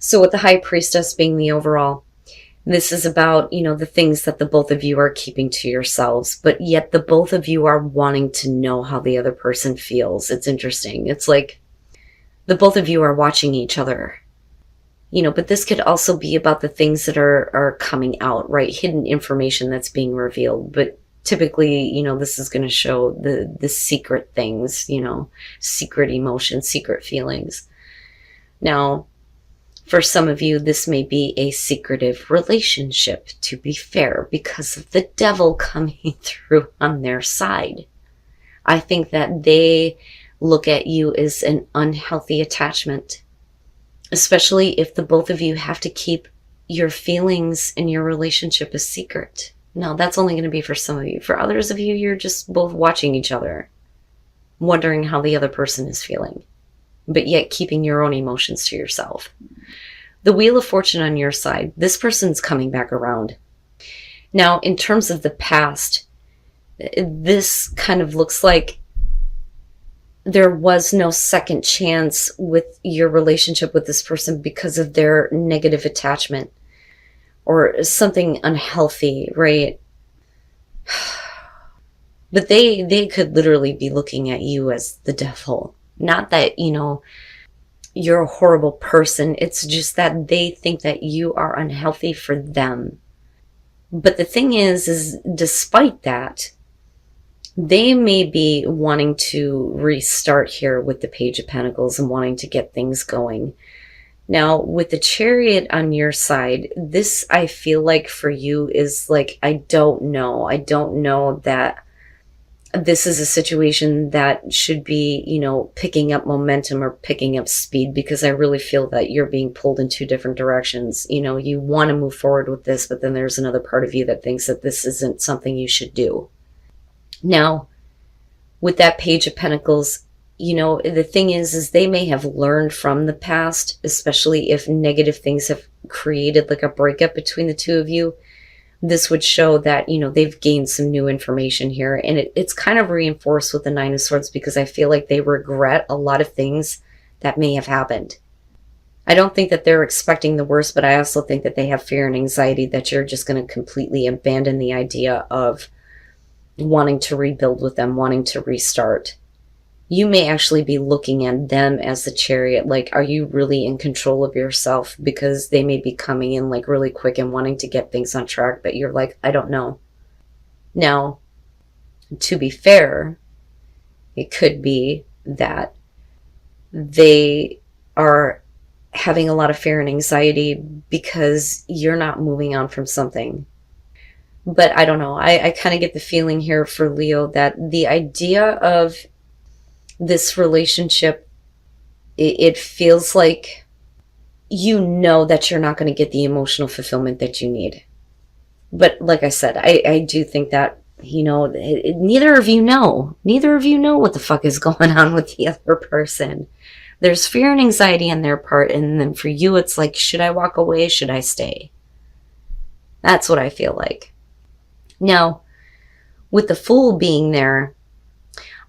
So with the High Priestess being the overall, this is about, the things that the both of you are keeping to yourselves, but yet the both of you are wanting to know how the other person feels. It's interesting. It's like the both of you are watching each other. But this could also be about the things that are coming out, right? Hidden information that's being revealed. But typically, this is going to show the secret things, secret emotions, secret feelings. Now, for some of you, this may be a secretive relationship, to be fair, because of the devil coming through on their side. I think that they look at you as an unhealthy attachment, especially if the both of you have to keep your feelings in your relationship a secret. Now, that's only going to be for some of you. For others of you, you're just both watching each other, wondering how the other person is feeling, but yet keeping your own emotions to yourself. The Wheel of Fortune on your side, this person's coming back around. Now, in terms of the past, this kind of looks like there was no second chance with your relationship with this person because of their negative attachment or something unhealthy, right? But they could literally be looking at you as the devil. Not that, you're a horrible person. It's just that they think that you are unhealthy for them. But the thing is despite that, they may be wanting to restart here with the Page of Pentacles and wanting to get things going. Now, with the Chariot on your side, this, I feel like for you is like, I don't know that this is a situation that should be, picking up momentum or picking up speed, because I really feel that you're being pulled in two different directions. You want to move forward with this, but then there's another part of you that thinks that this isn't something you should do. Now, with that Page of Pentacles, the thing is they may have learned from the past, especially if negative things have created like a breakup between the two of you. This would show that, they've gained some new information here. And it's kind of reinforced with the Nine of Swords, because I feel like they regret a lot of things that may have happened. I don't think that they're expecting the worst, but I also think that they have fear and anxiety that you're just going to completely abandon the idea of wanting to rebuild with them, wanting to restart. You may actually be looking at them as the Chariot, like, are you really in control of yourself? Because they may be coming in like really quick and wanting to get things on track, but you're like, I don't know. Now, to be fair, it could be that they are having a lot of fear and anxiety because you're not moving on from something. But I don't know. I kind of get the feeling here for Leo that the idea of this relationship, it feels like that you're not going to get the emotional fulfillment that you need. But like I said, I do think that, neither of you know what the fuck is going on with the other person. There's fear and anxiety on their part, and then for you, it's like, should I walk away? Should I stay? That's what I feel like. Now, with the Fool being there,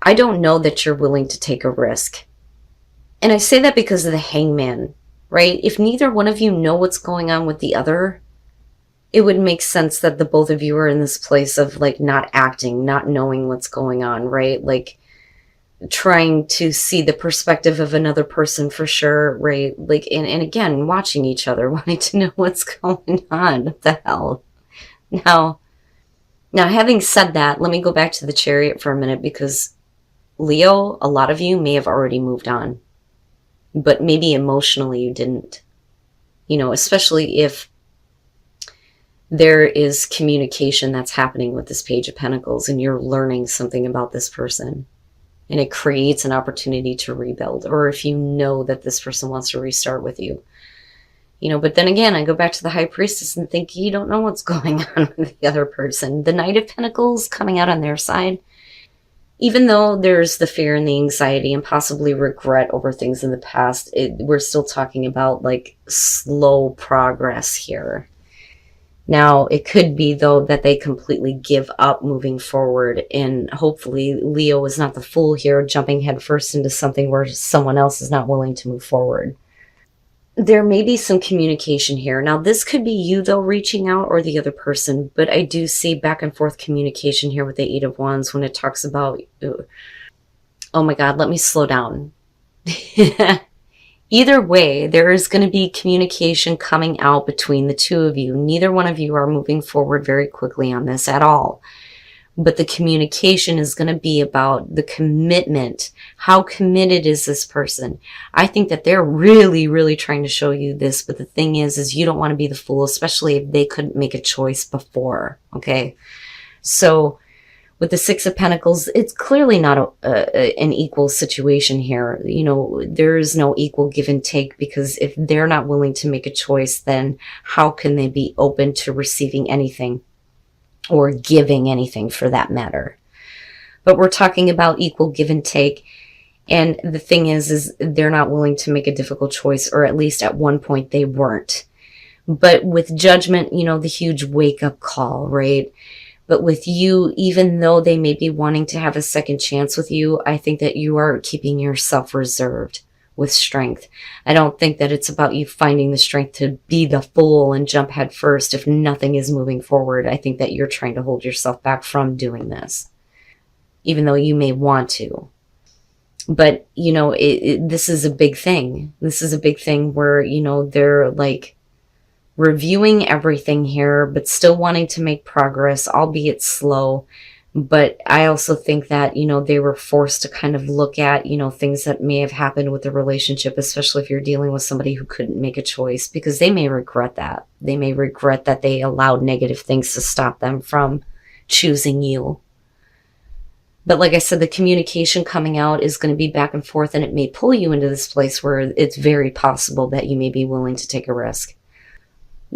I don't know that you're willing to take a risk. And I say that because of the Hangman, right? If neither one of you know what's going on with the other, it would make sense that the both of you are in this place of like not acting, not knowing what's going on, right? Like trying to see the perspective of another person for sure, right? Like, and again, watching each other, wanting to know what's going on. What the hell? Now, having said that, let me go back to the Chariot for a minute, because Leo, a lot of you may have already moved on, but maybe emotionally you didn't. Especially if there is communication that's happening with this Page of Pentacles and you're learning something about this person and it creates an opportunity to rebuild, or if you know that this person wants to restart with you. But then again, I go back to the High Priestess and think you don't know what's going on with the other person. The Knight of Pentacles coming out on their side, even though there's the fear and the anxiety and possibly regret over things in the past, we're still talking about like slow progress here. Now, it could be, though, that they completely give up moving forward, and hopefully Leo is not the fool here, jumping headfirst into something where someone else is not willing to move forward. there may be some communication here. Now, this could be you, though, reaching out, or the other person, but I do see back and forth communication here with the Eight of Wands when it talks about, oh my God, let me slow down. Either way, there is going to be communication coming out between the two of you. Neither one of you are moving forward very quickly on this at all. But the communication is going to be about the commitment. How committed is this person? I think that they're really, really trying to show you this. But the thing is you don't want to be the fool, especially if they couldn't make a choice before. Okay. So with the Six of Pentacles, it's clearly not an equal situation here. You know, there is no equal give and take, because if they're not willing to make a choice, then how can they be open to receiving anything? Or giving anything for that matter. But we're talking about equal give and take. And the thing is they're not willing to make a difficult choice, or at least at one point they weren't. But with Judgment, you know, the huge wake up call, right? But with you, even though they may be wanting to have a second chance with you, I think that you are keeping yourself reserved with strength. I don't think that it's about you finding the strength to be the fool and jump head first if nothing is moving forward. I think that you're trying to hold yourself back from doing this, even though you may want to. But, you know, this is a big thing. This is a big thing where, you know, they're like reviewing everything here, but still wanting to make progress, albeit slow. But I also think that, you know, they were forced to kind of look at, you know, things that may have happened with the relationship, especially if you're dealing with somebody who couldn't make a choice, because they may regret that. They may regret that they allowed negative things to stop them from choosing you. But like I said, the communication coming out is going to be back and forth, and it may pull you into this place where it's very possible that you may be willing to take a risk.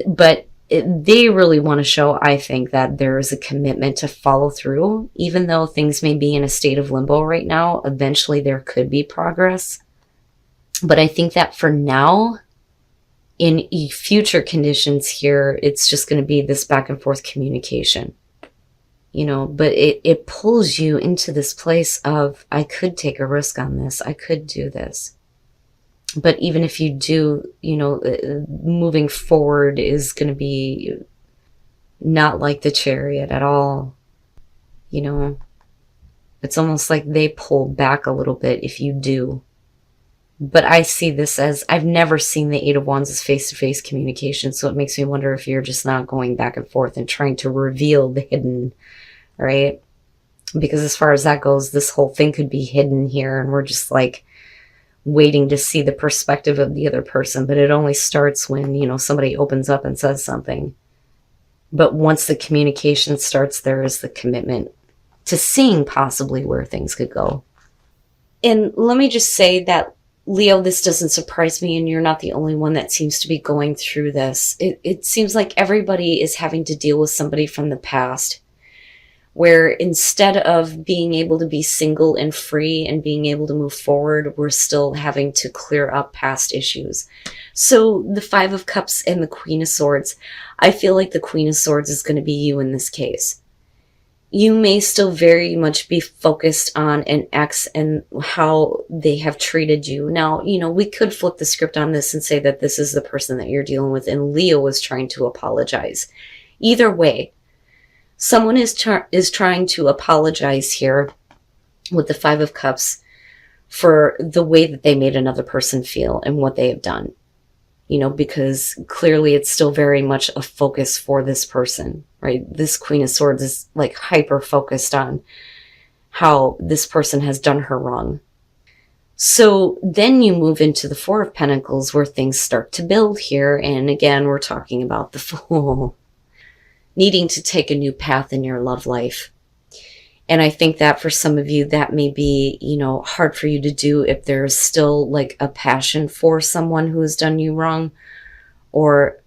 But they really want to show, I think, that there is a commitment to follow through. Even though things may be in a state of limbo right now, eventually there could be progress. But I think that for now, in future conditions here, it's just going to be this back and forth communication. You know, but it pulls you into this place of, I could take a risk on this. I could do this. But even if you do, you know, moving forward is going to be not like the Chariot at all. You know, it's almost like they pull back a little bit if you do. But I see this as, I've never seen the Eight of Wands as face-to-face communication. So it makes me wonder if you're just not going back and forth and trying to reveal the hidden, right? Because as far as that goes, this whole thing could be hidden here, and we're just like waiting to see the perspective of the other person. But it only starts when, you know, somebody opens up and says something. But once the communication starts, there is the commitment to seeing possibly where things could go. And let me just say that, Leo, this doesn't surprise me, and you're not the only one that seems to be going through this. It seems like everybody is having to deal with somebody from the past, where instead of being able to be single and free and being able to move forward, we're still having to clear up past issues. So the Five of Cups and the Queen of Swords, I feel like the Queen of Swords is going to be you in this case. You may still very much be focused on an ex and how they have treated you. Now, you know, we could flip the script on this and say that this is the person that you're dealing with, and Leo is trying to apologize. Either way, someone is trying to apologize here with the Five of Cups for the way that they made another person feel and what they have done. You know, because clearly it's still very much a focus for this person, right? This Queen of Swords is like hyper focused on how this person has done her wrong. So then you move into the Four of Pentacles, where things start to build here. And again, we're talking about the Fool needing to take a new path in your love life. And I think that for some of you, that may be, you know, hard for you to do if there's still like a passion for someone who has done you wrong, or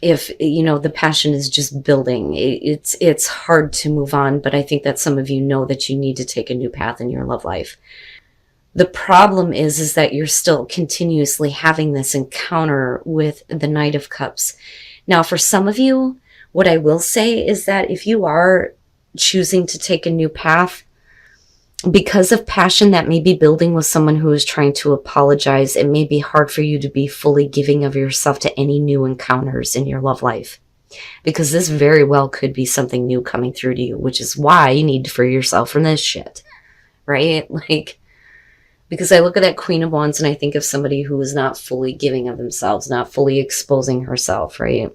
if, you know, the passion is just building. It's hard to move on, but I think that some of you know that you need to take a new path in your love life. The problem is that you're still continuously having this encounter with the Knight of Cups. Now, for some of you, what I will say is that if you are choosing to take a new path, Because of passion that may be building with someone who is trying to apologize, it may be hard for you to be fully giving of yourself to any new encounters in your love life. Because this very well could be something new coming through to you, which is why you need to free yourself from this shit. Right? Like, because I look at that Queen of Wands and I think of somebody who is not fully giving of themselves, not fully exposing herself, right?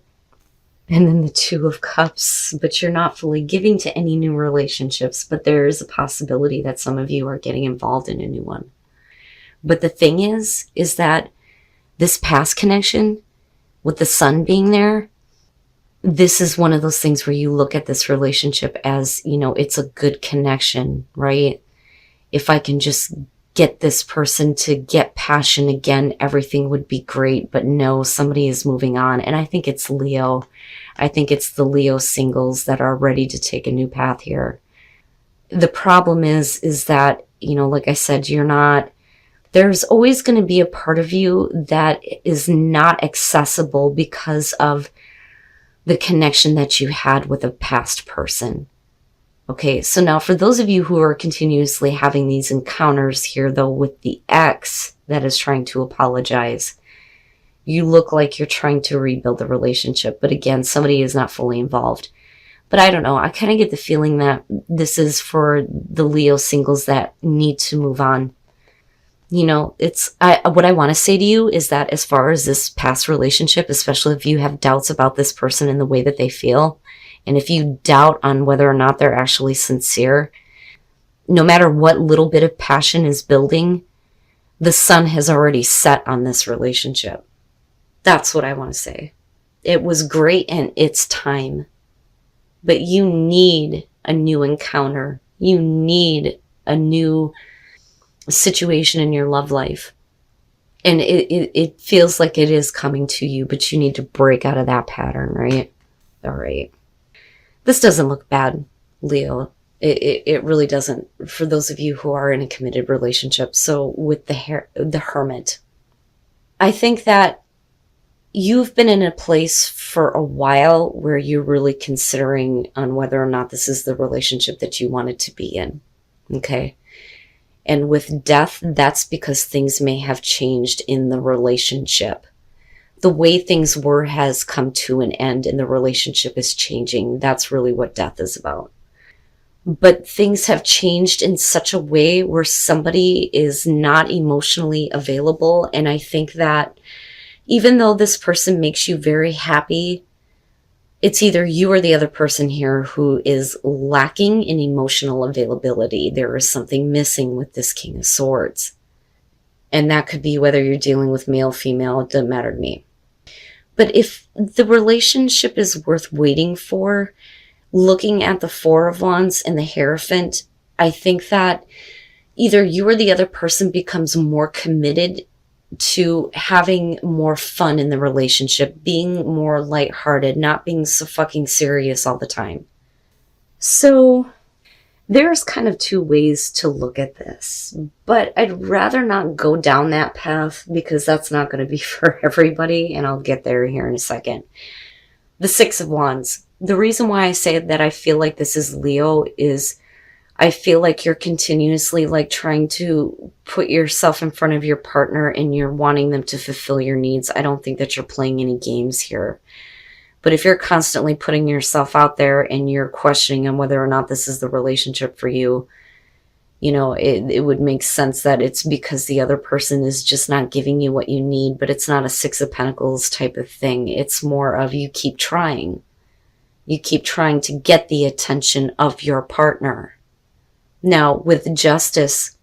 And then the Two of Cups, but you're not fully giving to any new relationships, but there is a possibility that some of you are getting involved in a new one. But the thing is that this past connection with the Sun being there, this is one of those things where you look at this relationship as, you know, it's a good connection, right? If I can just get this person to get passion again, everything would be great. But no, somebody is moving on. And I think it's Leo. I think it's the Leo singles that are ready to take a new path here. The problem is that, you know, like I said, there's always going to be a part of you that is not accessible because of the connection that you had with a past person. Okay, so now for those of you who are continuously having these encounters here, though, with the ex that is trying to apologize, you look like you're trying to rebuild the relationship. But again, somebody is not fully involved. But I don't know. I kind of get the feeling that this is for the Leo singles that need to move on. You know, what I want to say to you is that as far as this past relationship, especially if you have doubts about this person and the way that they feel, and if you doubt on whether or not they're actually sincere, no matter what little bit of passion is building, the sun has already set on this relationship. That's what I want to say. It was great in its time, but you need a new encounter. You need a new situation in your love life. And it feels like it is coming to you, but you need to break out of that pattern, right? All right. This doesn't look bad, Leo. It really doesn't, for those of you who are in a committed relationship. So with the Hermit, I think that you've been in a place for a while where you're really considering on whether or not this is the relationship that you wanted to be in. Okay. And with Death, that's because things may have changed in the relationship. The way things were has come to an end and the relationship is changing. That's really what Death is about. But things have changed in such a way where somebody is not emotionally available. And I think that even though this person makes you very happy, it's either you or the other person here who is lacking in emotional availability. There is something missing with this King of Swords. And that could be whether you're dealing with male, female, it doesn't matter to me. But if the relationship is worth waiting for, looking at the Four of Wands and the Hierophant, I think that either you or the other person becomes more committed to having more fun in the relationship, being more lighthearted, not being so fucking serious all the time. So there's kind of two ways to look at this, but I'd rather not go down that path because that's not going to be for everybody, and I'll get there here in a second. The Six of Wands. The reason why I say that I feel like this is Leo is I feel like you're continuously like trying to put yourself in front of your partner and you're wanting them to fulfill your needs. I don't think that you're playing any games here. But if you're constantly putting yourself out there and you're questioning on whether or not this is the relationship for you, you know, it would make sense that it's because the other person is just not giving you what you need, but it's not a Six of Pentacles type of thing. It's more of you keep trying. You keep trying to get the attention of your partner. Now, with Justice,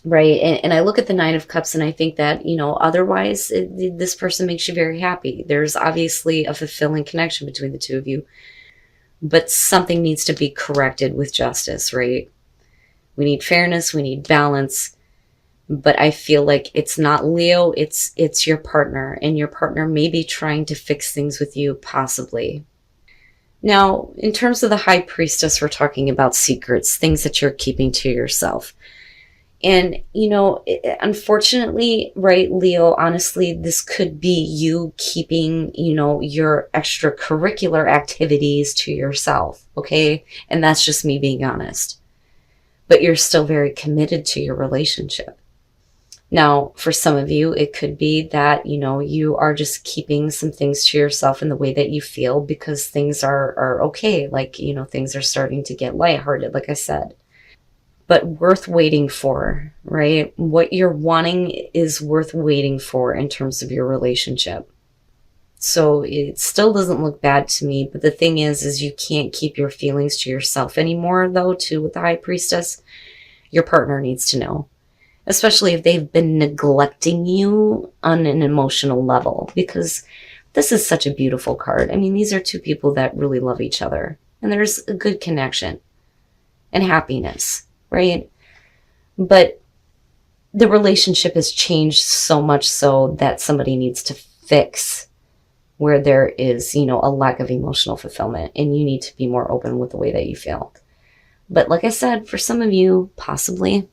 right, and I look at the Nine of Cups and I think that, you know, otherwise this person makes you very happy. There's obviously a fulfilling connection between the two of you, but something needs to be corrected with Justice, right? We need fairness, we need balance, but I feel like it's not Leo, it's your partner, and your partner may be trying to fix things with you, possibly. Now, in terms of the High Priestess, we're talking about secrets, things that you're keeping to yourself. And, you know, unfortunately, right, Leo, honestly, this could be you keeping, you know, your extracurricular activities to yourself, okay? And that's just me being honest. but you're still very committed to your relationship. Now, for some of you, it could be that, you are just keeping some things to yourself in the way that you feel because things are okay. Like, things are starting to get lighthearted, like I said. But worth waiting for, right? What you're wanting is worth waiting for in terms of your relationship. So it still doesn't look bad to me. But the thing is you can't keep your feelings to yourself anymore, though, too, with the High Priestess. Your partner needs to know. Especially if they've been neglecting you on an emotional level, because this is such a beautiful card. I mean, these are two people that really love each other, and there's a good connection and happiness, right? But the relationship has changed so much so that somebody needs to fix where there is, a lack of emotional fulfillment, and you need to be more open with the way that you feel. But like I said, for some of you, possibly,